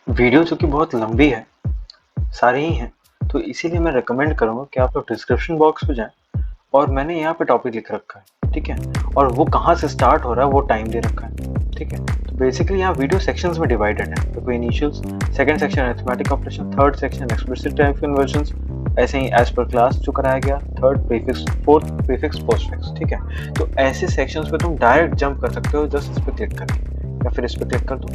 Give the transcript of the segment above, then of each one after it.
Video जो कि बहुत लंबी है, सारी ही हैं, तो इसीलिए मैं रिकमेंड करूँगा कि आप लोग डिस्क्रिप्शन बॉक्स में जाएँ और मैंने यहाँ पे टॉपिक लिख रखा है, ठीक है? और वो कहाँ से स्टार्ट हो रहा है वो टाइम दे रखा है, ठीक है? तो बेसिकली यहाँ वीडियो सेक्शंस में डिवाइडेड है। देखो initials, second section arithmetic operation, third section explicit type convergence, ऐसे ही एज पर क्लास जो कराया गया, third prefix, fourth prefix postfix, ठीक है? तो ऐसे सेक्शंस पे तुम डायरेक्ट जंप कर सकते हो जस्ट इस पे क्लिक करके, या फिर इस पे क्लिक कर दो,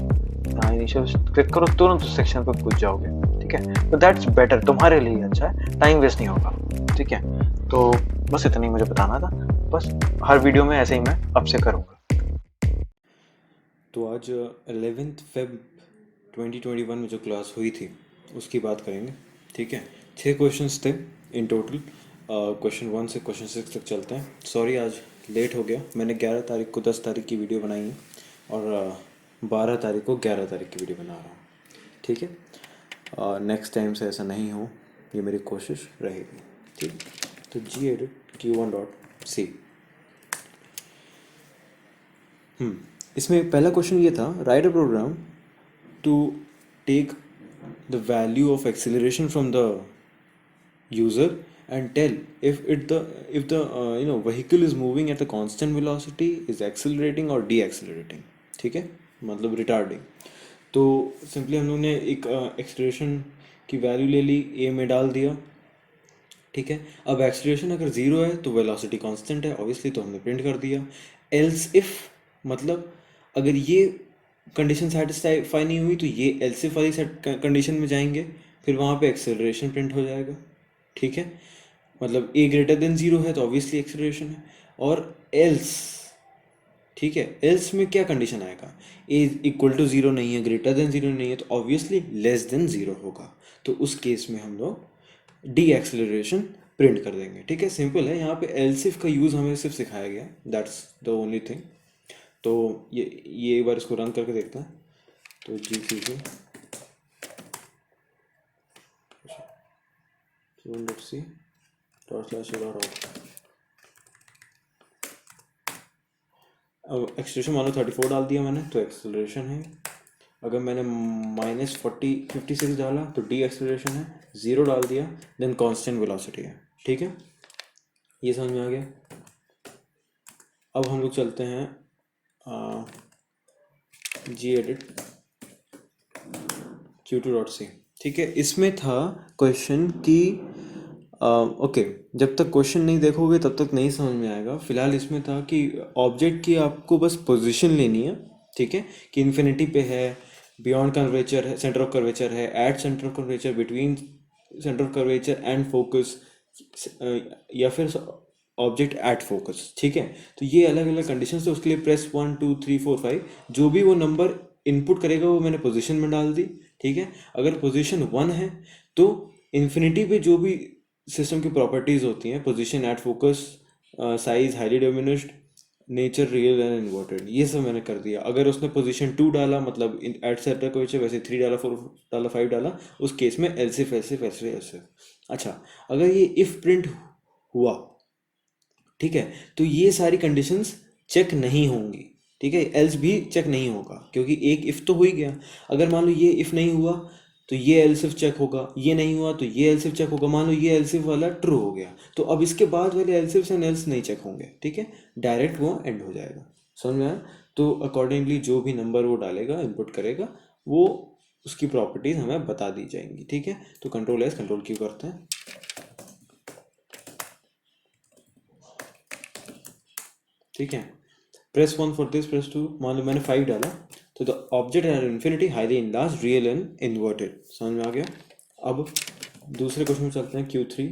इनिशियल क्लिक करो, तुरंत उस सेक्शन पे कूद जाओगे, ठीक है? तो दैट्स बेटर, तुम्हारे लिए अच्छा है, टाइम वेस्ट नहीं होगा, ठीक है? तो बस इतना ही मुझे बताना था, बस हर वीडियो में ऐसे ही मैं आपसे करूँगा। तो आज 11 फेब 2021 में जो क्लास हुई थी उसकी बात करेंगे। ठीक है, 6 क्वेश्चंस थे इन टोटल। क्वेश्चन 1 से क्वेश्चन 6 तक चलते हैं। सॉरी आज लेट हो गया, मैंने 11 तारीख को 10 तारीख की वीडियो बनाई है और 12 तारीख को 11 तारीख की वीडियो बना रहा हूँ। ठीक है, नेक्स्ट टाइम से ऐसा नहीं हो, ये मेरी कोशिश रहेगी। ठीक, तो gedit q1.c। इसमें पहला क्वेश्चन ये था, write a program to take the value of acceleration from the user and tell if the vehicle is moving at a constant velocity, is accelerating or deaccelerating। ठीक है, मतलब रिटार्डिंग। तो simply हम लोग ने एक एक्सेलरेशन की वैल्यू ले ली, ए में डाल दिया। ठीक है, अब एक्सेलरेशन अगर ज़ीरो है तो वेलोसिटी कांस्टेंट है ऑब्वियसली, तो हमने प्रिंट कर दिया। एल्स इफ मतलब अगर ये कंडीशन सेटिस्फाई नहीं हुई तो ये एल्स इफ वाली कंडीशन में जाएंगे, फिर वहाँ पे एक्सेलरेशन प्रिंट हो जाएगा। ठीक है, मतलब ए ग्रेटर देन ज़ीरो है तो ऑब्वियसली एक्सेलरेशन है। और एल्स, ठीक है, एल्स में क्या कंडीशन आएगा, ए इक्वल टू ज़ीरो नहीं है, ग्रेटर देन ज़ीरो नहीं है, तो ऑब्वियसली लेस देन ज़ीरो होगा। तो उस केस में हम लोग डी एक्सेलरेशन प्रिंट कर देंगे। ठीक है, सिंपल है, यहाँ पे एलसिफ का यूज़ हमें सिर्फ सिखाया गया, दैट्स द ओनली थिंग। तो ये एक बार इसको रन करके देखते हैं। तो G C C C dot slash dot out. अब एक्सलेशन मान लो 34 डाल दिया मैंने तो एक्सेलरेशन है। अगर मैंने -56 डाला तो डी एक्सेलरेशन है। ज़ीरो डाल दिया देन कांस्टेंट वेलोसिटी है। ठीक है, ये समझ में आ गया। अब हम लोग चलते हैं gedit q2.c। ठीक है, इसमें था क्वेश्चन कि ओके, जब तक क्वेश्चन नहीं देखोगे तब तक नहीं समझ में आएगा। फिलहाल इसमें था कि ऑब्जेक्ट की आपको बस पोजीशन लेनी है। ठीक है, कि इन्फिनिटी पे है, बियॉन्ड कर्वेचर है, सेंटर ऑफ कर्वेचर है, at centre of curvature, between centre of curvature and focus, या फिर ऑब्जेक्ट एट फोकस। ठीक है, तो ये अलग अलग कंडीशन है, उसके लिए प्रेस 1 2 3 4 5, जो भी वो नंबर इनपुट करेगा वो मैंने पोजीशन में डाल दी। ठीक है, अगर पोजीशन 1 है तो इन्फिनिटी पे जो भी सिस्टम की प्रॉपर्टीज होती हैं, position at focus, size, highly diminished, nature, real and inverted, ये सब मैंने कर दिया। अगर उसने पोजीशन 2 डाला मतलब एट सेंटर को वैसे 3 डाला, 4 डाला, 5 डाला, उस केस में एल्सिफ एल्सिफ एल्सिफ एल्सिफ। अच्छा, अगर ये इफ प्रिंट हुआ, ठीक है, तो ये सारी कंडीशंस चेक नहीं होंगी। ठीक है, एल्स भी चेक नहीं होगा क्योंकि एक इफ तो हो ही गया। अगर मान लो ये इफ नहीं हुआ तो ये एल्सिफ चेक होगा, ये नहीं हुआ तो ये एल्सिफ चेक होगा। मान लो ये एल्सिफ वाला ट्रू हो गया तो अब इसके बाद वाले एल्सिफ एंड एल्स नहीं चेक होंगे। ठीक है, डायरेक्ट वो एंड हो जाएगा। समझ में आया? तो अकॉर्डिंगली जो भी नंबर वो डालेगा, इनपुट करेगा, वो उसकी प्रॉपर्टीज हमें बता दी जाएंगी। ठीक है, तो कंट्रोल एस कंट्रोल क्यू करते हैं। ठीक है, प्रेस 1 फॉर दिस, प्रेस 2। मान लो मैंने 5 डाला तो the object at infinity highly enlarge real and inverted. समझ में आ गया। अब दूसरे क्वेश्चन में चलते हैं, Q3।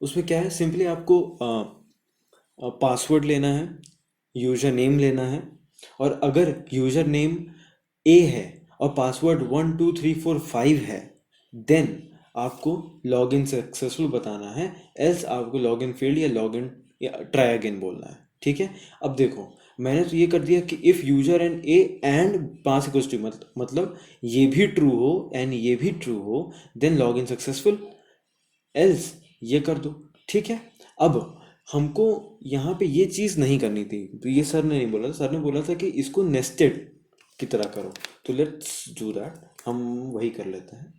उसमें क्या है, सिंपली आपको पासवर्ड लेना है, यूजर नेम लेना है, और अगर यूजर नेम ए है और पासवर्ड 1 2 3 4 5 है, देन आपको लॉग इन सक्सेसफुल बताना है, एल्स आपको लॉग इन फेल्ड या लॉग इन या ट्राई अगेन बोलना है। ठीक है, अब देखो मैंने तो ये कर दिया कि if user and A and 5 मतलब ये भी ट्रू हो एंड ये भी ट्रू हो, then log in successful, else ये कर दो। ठीक है, अब हमको यहाँ पे ये चीज़ नहीं करनी थी, तो ये सर ने नहीं बोला था। सर ने बोला था कि इसको नेस्टेड की तरह करो। तो लेट्स डू दैट, हम वही कर लेते हैं,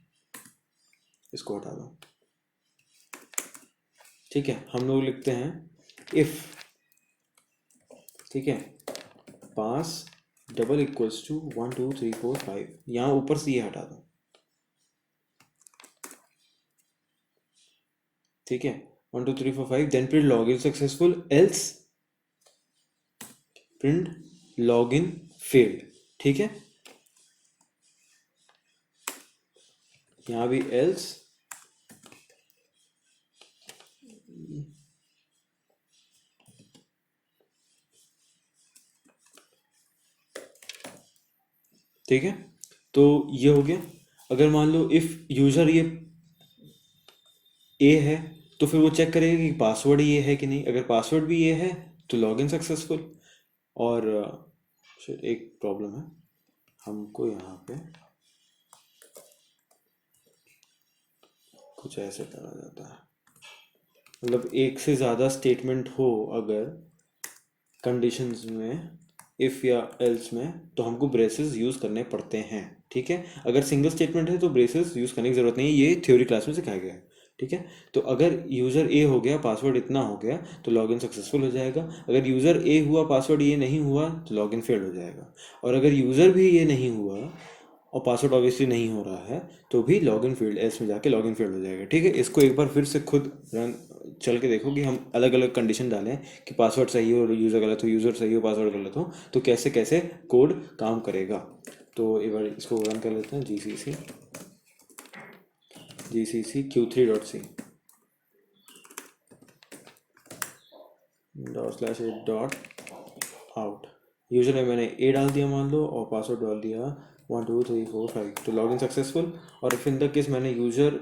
इसको हटा दो। ठीक है, हम लोग लिखते हैं इफ, ठीक है, पास डबल इक्वल्स टू 1 2 3 4 5, यहाँ ऊपर से ये हटा दो। ठीक है, 1 2 3 4 5, then print log in successful, else print log in failed. ठीक है, यहाँ भी एल्स, ठीक है, तो ये हो गया। अगर मान लो इफ यूजर ये ए है तो फिर वो चेक करेगा कि पासवर्ड ये है कि नहीं। अगर पासवर्ड भी ये है तो लॉगिन सक्सेसफुल। और shit, एक प्रॉब्लम है, हमको यहाँ पे कुछ ऐसे करा जाता है, मतलब एक से ज़्यादा स्टेटमेंट हो अगर कंडीशंस में, इफ़ या एल्स में, तो हमको ब्रेसेस यूज़ करने पड़ते हैं। ठीक है, अगर सिंगल स्टेटमेंट है तो ब्रेसेस यूज़ करने की ज़रूरत नहीं है, ये थ्योरी क्लास में सिखाया गया है। ठीक है, तो अगर यूज़र ए हो गया, पासवर्ड इतना हो गया, तो लॉगिन सक्सेसफुल हो जाएगा। अगर यूज़र ए हुआ, पासवर्ड ये नहीं हुआ, तो लॉगिन फेल हो जाएगा। और अगर यूज़र भी ये नहीं हुआ और पासवर्ड ऑब्वियसली नहीं हो रहा है, तो भी लॉगिन फील्ड एल्स में जाके लॉगिन फील्ड हो जाएगा। ठीक है, इसको एक बार फिर से खुद रन चल के देखो कि हम अलग अलग कंडीशन डालें कि पासवर्ड सही हो, यूज़र गलत हो, यूज़र सही हो, पासवर्ड गलत हो, तो कैसे कैसे कोड काम करेगा। तो एक बार इसको रन कर लेते हैं, gcc q3.c ./8.out। यूजर में मैंने ए डाल दिया मान लो, और पासवर्ड डाल दिया 1 2 3 4 5, तो लॉगिन सक्सेसफुल। और इफ इन द केस मैंने यूजर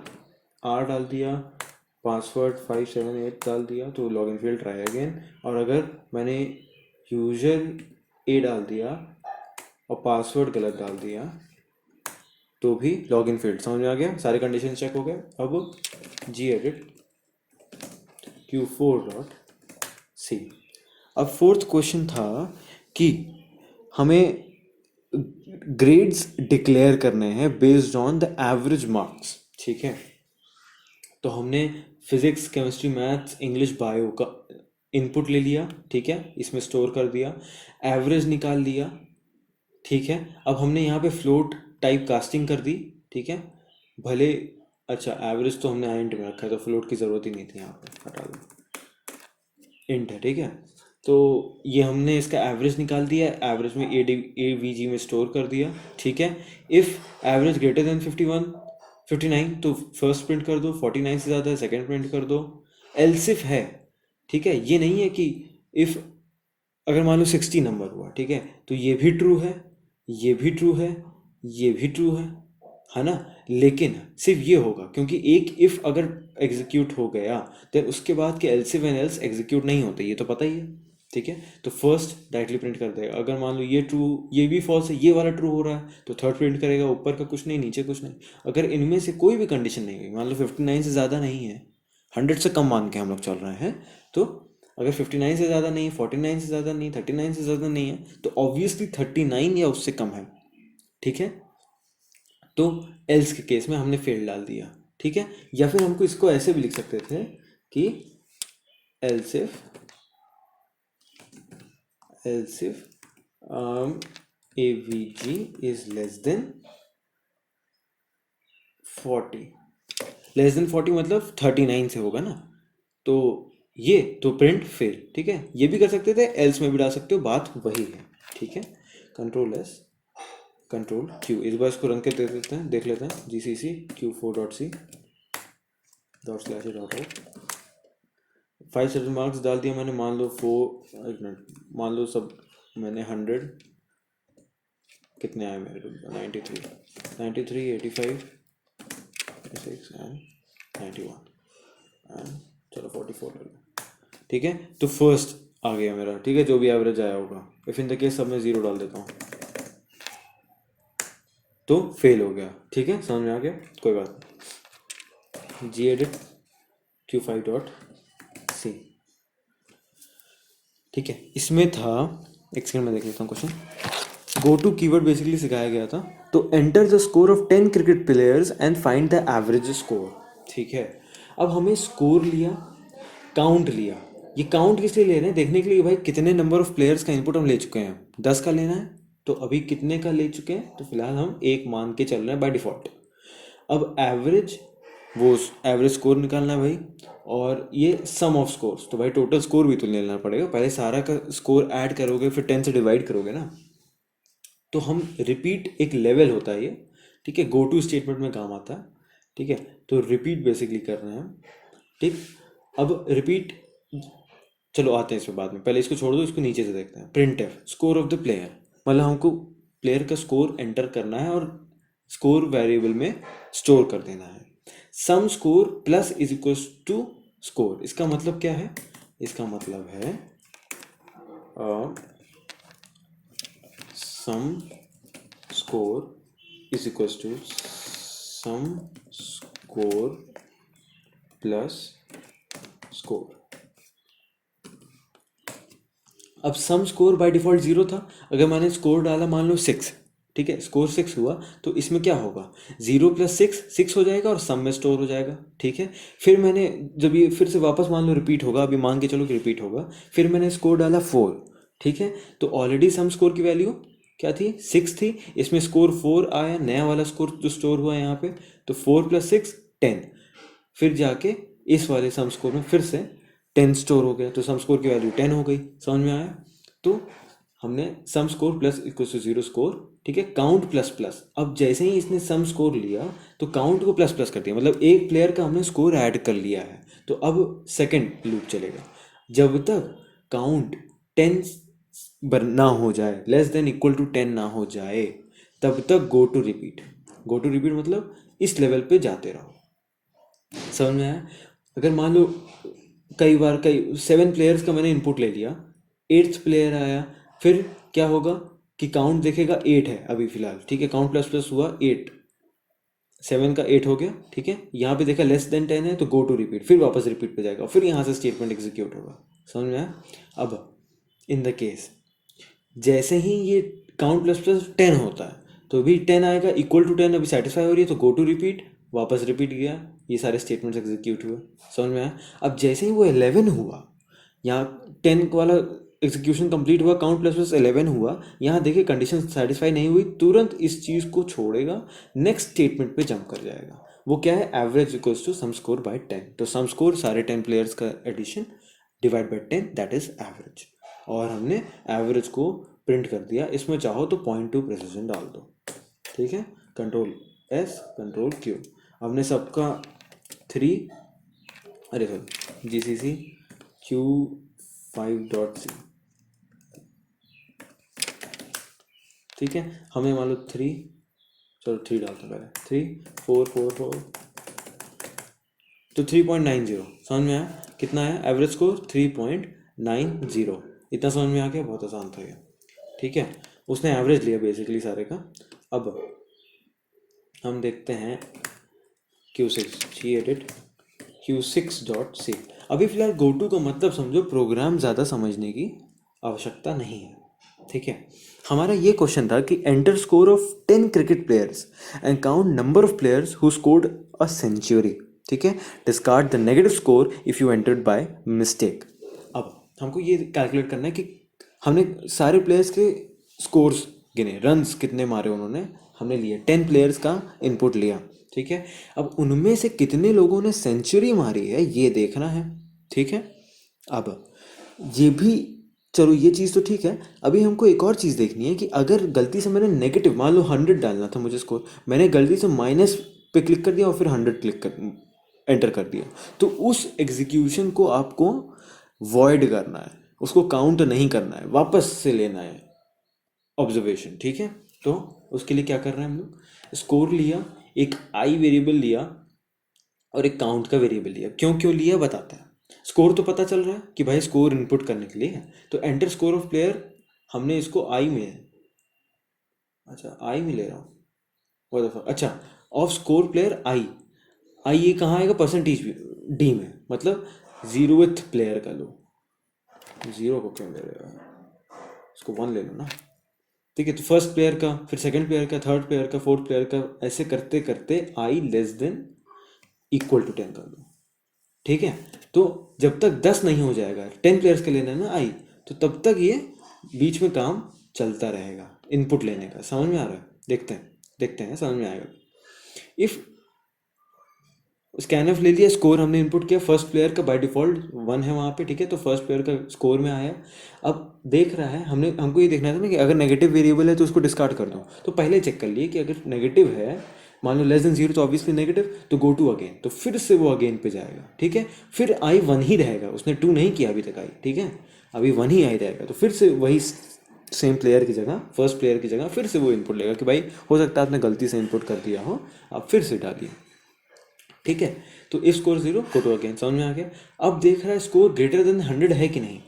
आर डाल दिया, पासवर्ड 5 7 8 डाल दिया, तो लॉगिन फील्ड ट्राई अगेन। और अगर मैंने यूजर ए डाल दिया और पासवर्ड गलत डाल दिया, तो भी लॉगिन फील्ड। समझ में आ गया, सारे कंडीशन चेक हो गए। अब gedit q4.c। अब फोर्थ क्वेश्चन था कि हमें ग्रेड्स डिक्लेयर करने हैं based on the average marks. ठीक है, तो हमने physics, chemistry, maths, English, bio का इनपुट ले लिया। ठीक है, इसमें स्टोर कर दिया, एवरेज निकाल लिया। ठीक है, अब हमने यहाँ पे फ्लोट टाइप कास्टिंग कर दी। ठीक है, भले, अच्छा एवरेज तो हमने इंट में रखा है तो फ्लोट की ज़रूरत ही नहीं थी, यहाँ पे हटा दो, इंट है। ठीक है, तो ये हमने इसका एवरेज निकाल दिया, एवरेज में AVG में स्टोर कर दिया। ठीक है, इफ़ एवरेज ग्रेटर देन 59 तो फर्स्ट प्रिंट कर दो, 49 से ज़्यादा है सेकेंड प्रिंट कर दो। एल्स इफ है, ठीक है, ये नहीं है कि इफ़ अगर मान लो 60 नंबर हुआ, ठीक है, तो ये भी ट्रू है, ये भी ट्रू है, ये भी ट्रू है ना। लेकिन सिर्फ ये होगा क्योंकि एक इफ अगर एग्जीक्यूट हो गया तो उसके बाद के else if and else execute नहीं होते, ये तो पता ही है। ठीक है, तो फर्स्ट डायरेक्टली प्रिंट कर देगा। अगर मान लो ये ट्रू, ये भी फॉल्स है, ये वाला ट्रू हो रहा है, तो थर्ड प्रिंट करेगा, ऊपर का कुछ नहीं, नीचे कुछ नहीं। अगर इनमें से कोई भी कंडीशन नहीं हुई, मान लो 59 से ज़्यादा नहीं है, 100 से कम मान के हम लोग चल रहे हैं, तो अगर 59 से ज़्यादा नहीं, 49 से ज़्यादा नहीं, 39 से ज़्यादा नहीं है, तो ऑब्वियसली 39 या उससे कम है। ठीक है, तो एल्स के केस में हमने फेल डाल दिया। ठीक है, या फिर हमको इसको ऐसे भी लिख सकते थे कि else if AVG is less than 40। Less than 40 मतलब 39 से होगा ना, तो ये तो प्रिंट फेल। ठीक है, ये भी कर सकते थे, एल्स में भी डाल सकते हो, बात वही है। ठीक है, Ctrl+S Ctrl+Q, इस बार इसको रन के दे देते हैं, देख लेते हैं, gcc q4.c ./8.out। 5 7 मार्क्स डाल दिया मैंने, मान लो 1 मिनट, मान लो सब मैंने 100, कितने आए मेरे को, 93 85 6 एंड 91 एंड चलो 44 ले लो। ठीक है, तो फर्स्ट आ गया मेरा। ठीक है, जो भी एवरेज आया होगा, इफ इन द केस सब मैं 0 डाल देता हूँ तो फेल हो गया। ठीक है, समझ में आ गया, कोई बात नहीं। gedit q5.c। ठीक है, इसमें था, एक सेकंड में देख लेता हूँ question. Go to keyword basically सिखाया गया था। तो enter the score of 10 cricket players and find the average score. ठीक है, अब हमें स्कोर लिया, काउंट लिया। ये काउंट किस लिए ले रहे हैं? देखने के लिए भाई कितने नंबर ऑफ प्लेयर्स का इनपुट हम ले चुके हैं। 10 का लेना है, तो अभी कितने का ले चुके हैं? तो फिलहाल हम 1 मान के चल रहे हैं बाय डिफ़ॉल्ट। अब एवरेज, वो एवरेज स्कोर निकालना है भाई, और ये सम ऑफ स्कोर्स, तो भाई टोटल स्कोर भी तो लेना पड़ेगा। पहले सारा का स्कोर ऐड करोगे, फिर 10 से डिवाइड करोगे ना। तो हम रिपीट, एक लेवल होता है ये, ठीक है, गो टू स्टेटमेंट में काम आता है। ठीक है, तो रिपीट बेसिकली कर रहे हैं हम। ठीक, अब रिपीट, चलो आते हैं इसमें बाद में, पहले इसको छोड़ दो, इसको नीचे से देखते हैं। Print F score of the player, मतलब हमको प्लेयर का स्कोर एंटर करना है और स्कोर वेरिएबल में स्टोर कर देना है। Sum score plus is equal to score, इसका मतलब क्या है? इसका मतलब है sum score is equal to sum score plus score. अब सम स्कोर बाय डिफ़ॉल्ट 0 था। अगर मैंने स्कोर डाला मान लो 6, ठीक है, स्कोर 6 हुआ, तो इसमें क्या होगा? 0 + 6 6 हो जाएगा और सम में स्टोर हो जाएगा। ठीक है, फिर मैंने, जब ये फिर से वापस मान लो रिपीट होगा, अभी मान के चलो कि रिपीट होगा, फिर मैंने स्कोर डाला 4, ठीक है, तो ऑलरेडी सम स्कोर की वैल्यू क्या थी? 6 थी। इसमें स्कोर 4 आया, नया वाला स्कोर जो स्टोर हुआ है यहाँ पे, तो 4 + 6 10। फिर जाके इस वाले सम स्कोर में फिर से 10 स्टोर हो गया, तो सम स्कोर की वैल्यू 10 हो गई। समझ में आया? तो हमने sum score plus equal to 0 score, ठीक है, काउंट प्लस प्लस। अब जैसे ही इसने सम स्कोर लिया तो काउंट को प्लस प्लस कर दिया, मतलब एक प्लेयर का हमने स्कोर ऐड कर लिया है। तो अब सेकंड लूप चलेगा, जब तक काउंट 10 ना हो जाए, लेस देन इक्वल टू 10 ना हो जाए, तब तक go to repeat. Go to repeat मतलब इस लेवल पे जाते रहो। समझ में आया? अगर मान लो कई 7 प्लेयर्स का मैंने इनपुट ले लिया, 8th प्लेयर आया, फिर क्या होगा कि काउंट देखेगा 8 है अभी फिलहाल, ठीक है, काउंट प्लस प्लस हुआ 8, 7 का 8 हो गया, ठीक है, यहाँ पे देखा लेस देन 10 है, तो गो टू रिपीट, फिर वापस रिपीट पे जाएगा, फिर यहाँ से स्टेटमेंट एग्जीक्यूट होगा। समझ में आया? अब इन द केस जैसे ही ये काउंट प्लस प्लस 10 होता है, तो भी 10 आएगा, इक्वल टू 10 अभी सेटिस्फाई हो रही है, तो गो टू रिपीट, वापस रिपीट गया, ये सारे स्टेटमेंट्स एग्जीक्यूट हुए। समझ में आया? अब जैसे ही वो 11 हुआ, यहाँ 10 वाला एग्जीक्यूशन कंप्लीट हुआ, काउंट प्लस प्लस 11 हुआ, यहाँ देखिए कंडीशन सेटिस्फाई नहीं हुई, तुरंत इस चीज़ को छोड़ेगा, नेक्स्ट स्टेटमेंट पे जंप कर जाएगा। वो क्या है? Average equals to sum score by 10। तो सम स्कोर सारे 10 प्लेयर्स का addition divide by 10, that is average. और हमने एवरेज को प्रिंट कर दिया। इसमें चाहो तो 0.2 प्रेसिजन डाल दो, ठीक है, कंट्रोल एस कंट्रोल क्यू। हमने सबका 3, अरे सॉरी, GCC Q5.c, ठीक है, हमें मान लो 3, चलो 3 डालते हैं पहले, 3 4 4 4, तो 3.90। समझ में आया? कितना है एवरेज स्कोर? 3.90। इतना समझ में आ गया? बहुत आसान था ये, ठीक है। उसने एवरेज लिया बेसिकली सारे का। अब हम देखते हैं Q6, gedit Q6.c। अभी फिलहाल GoTo का मतलब समझो, प्रोग्राम ज़्यादा समझने की आवश्यकता नहीं है, ठीक है। हमारा ये क्वेश्चन था कि enter score of 10 cricket players and count number of players who scored a century, ठीक है, discard the negative score if you entered by mistake. अब हमको ये कैलकुलेट करना है कि हमने सारे प्लेयर्स के स्कोर्स गिने, रन्स कितने मारे उन्होंने, हमने लिए 10 प्लेयर्स का इनपुट लिया, ठीक है। अब उनमें से कितने लोगों ने सेंचुरी मारी है ये देखना है, ठीक है। अब ये भी, चलो ये चीज़ तो ठीक है। अभी हमको एक और चीज़ देखनी है कि अगर गलती से मैंने नेगेटिव, मान लो 100 डालना था मुझे स्कोर, मैंने गलती से माइनस पे क्लिक कर दिया और फिर 100 क्लिक कर एंटर कर दिया, तो उस एग्जीक्यूशन को आपको वॉइड करना है, उसको काउंट नहीं करना है, वापस से लेना है ऑब्जर्वेशन, ठीक है। तो उसके लिए क्या कर रहे हैं हम लोग? स्कोर लिया, एक आई वेरिएबल लिया और एक काउंट का वेरिएबल लिया। क्यों लिया बताता है। स्कोर तो पता चल रहा है कि भाई स्कोर इनपुट करने के लिए है, तो एंटर स्कोर ऑफ प्लेयर, हमने इसको आई में, अच्छा आई में ले रहा हूँ, अच्छा ऑफ स्कोर प्लेयर आई, ये कहाँ आएगा? परसेंटेज डी में, मतलब 0th प्लेयर का लो, 0 को क्यों ले रहे हो, इसको 1 ले लो ना, ठीक है। तो फर्स्ट प्लेयर का, फिर सेकंड प्लेयर का, थर्ड प्लेयर का, फोर्थ प्लेयर का, ऐसे करते करते आई लेस देन इक्वल टू 10 कर दो। ठीक है। तो जब तक 10 नहीं हो जाएगा, 10 प्लेयर्स के लेना है ना आई, तो तब तक ये बीच में काम चलता रहेगा इनपुट लेने का। समझ में आ रहा है? देखते हैं समझ में आएगा। इफ स्कैनफ ले लिया, स्कोर हमने इनपुट किया, फर्स्ट प्लेयर का बाय डिफॉल्ट 1 है वहाँ पे। ठीक है। तो फर्स्ट प्लेयर का स्कोर में आया। अब देख रहा है, हमको ये देखना था ना कि अगर नेगेटिव वेरिएबल है तो उसको डिस्कार्ड कर दो। तो पहले चेक कर लिए कि अगर नेगेटिव है, मान लो लेस देन 0, तो ऑब्वियसली नेगेटिव, तो गो टू अगेन। तो फिर से वो अगेन पे जाएगा। ठीक है। फिर आई 1 ही रहेगा, उसने 2 नहीं किया अभी तक आई। ठीक है। अभी 1 ही आई रहेगा। तो फिर से वही सेम प्लेयर की जगह, फर्स्ट प्लेयर की जगह फिर से वो इनपुट लेगा कि भाई हो सकता है आपने गलती से इनपुट कर दिया हो, आप फिर से डालिए। ठीक है। तो if score 0 go to again. समझ में आ गया? अब देख रहा है स्कोर ग्रेटर देन 100 है कि नहीं।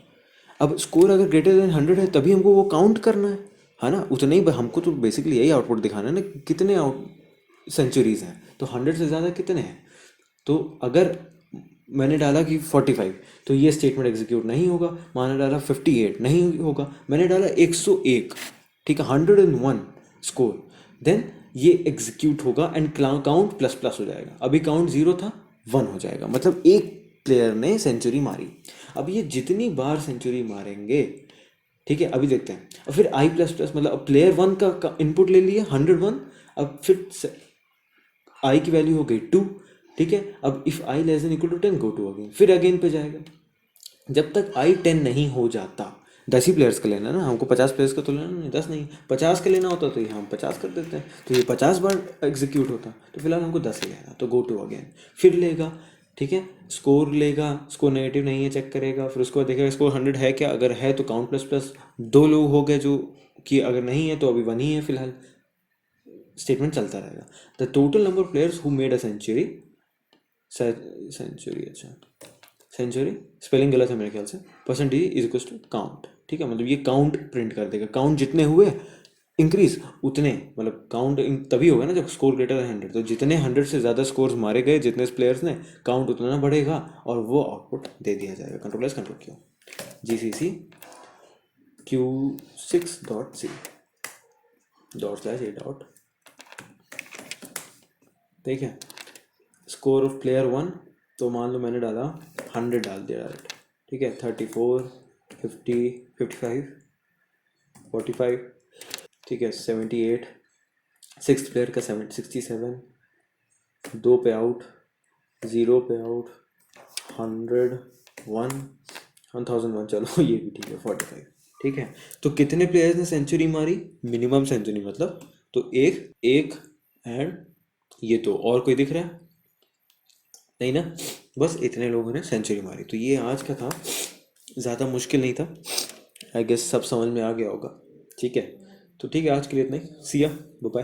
अब स्कोर अगर ग्रेटर देन 100 है तभी हमको वो काउंट करना है ना। उतना ही हमको तो बेसिकली यही आउटपुट दिखाना है ना, कितने सेंचुरीज हैं। तो 100 से ज़्यादा कितने हैं। तो अगर मैंने डाला कि 45, तो ये स्टेटमेंट एग्जीक्यूट नहीं होगा। मैंने डाला 58, नहीं होगा। मैंने डाला 101, ठीक है, 101 स्कोर, देन ये एग्जीक्यूट होगा एंड काउंट प्लस प्लस हो जाएगा। अभी काउंट 0 था, 1 हो जाएगा, मतलब एक प्लेयर ने सेंचुरी मारी। अब ये जितनी बार सेंचुरी मारेंगे, ठीक है, अभी देखते हैं। और फिर आई प्लस प्लस, मतलब अब प्लेयर 1 का इनपुट ले लिया 101। अब फिर आई की वैल्यू हो गई 2। ठीक है। अब if I less than equal to 10 go to again, फिर अगेन पे जाएगा जब तक आई 10 नहीं हो जाता। 10 ही प्लेयर्स का लेना है ना हमको, 50 प्लेयर्स का तो लेना नहीं, 10 नहीं, 50 का लेना होता तो ये हम 50 कर देते हैं, तो ये 50 बार एग्जीक्यूट होता। तो फिलहाल हमको 10 ही लेना, तो गो टू अगेन, फिर लेगा। ठीक है। स्कोर लेगा, स्कोर नेगेटिव नहीं है चेक करेगा, फिर उसको देखेगा स्कोर 100 है क्या। अगर है तो काउंट प्लस प्लस। 2 लोग हो गए जो कि, अगर नहीं है तो अभी 1 ही है फिलहाल। स्टेटमेंट चलता रहेगा। The total number of players who made a century, century, अच्छा सेंचुरी स्पेलिंग गलत है मेरे ख्याल से, percentage is equal to count. ठीक है। मतलब ये काउंट प्रिंट कर देगा, काउंट जितने हुए इंक्रीज उतने, मतलब काउंट तभी होगा ना जब स्कोर ग्रेटर है 100। तो जितने 100 से ज़्यादा स्कोर्स मारे गए जितने प्लेयर्स ने, काउंट उतना बढ़ेगा और वो आउटपुट दे दिया जाएगा। Control S control Q, GCC Q6.c /a. ठीक है। स्कोर ऑफ प्लेयर 1, तो मान लो मैंने डाला 100, डाल दिया डायरेक्ट। ठीक है। 34, 50, 55, 45, ठीक है, 78। सिक्स प्लेयर का 67, 2 पे आउट, 0 पे आउट, 100, 1001, चलो ये भी ठीक है, 45। ठीक है। तो कितने प्लेयर्स ने सेंचुरी मारी, मिनिमम सेंचुरी मतलब, तो एक एक एंड ये तो, और कोई दिख रहा है नहीं ना, बस इतने लोगों ने सेंचुरी मारी। तो ये आज का था, ज़्यादा मुश्किल नहीं था, आई गेस सब समझ में आ गया होगा। ठीक है। तो ठीक है, आज के लिए इतना ही, सी या, बाय।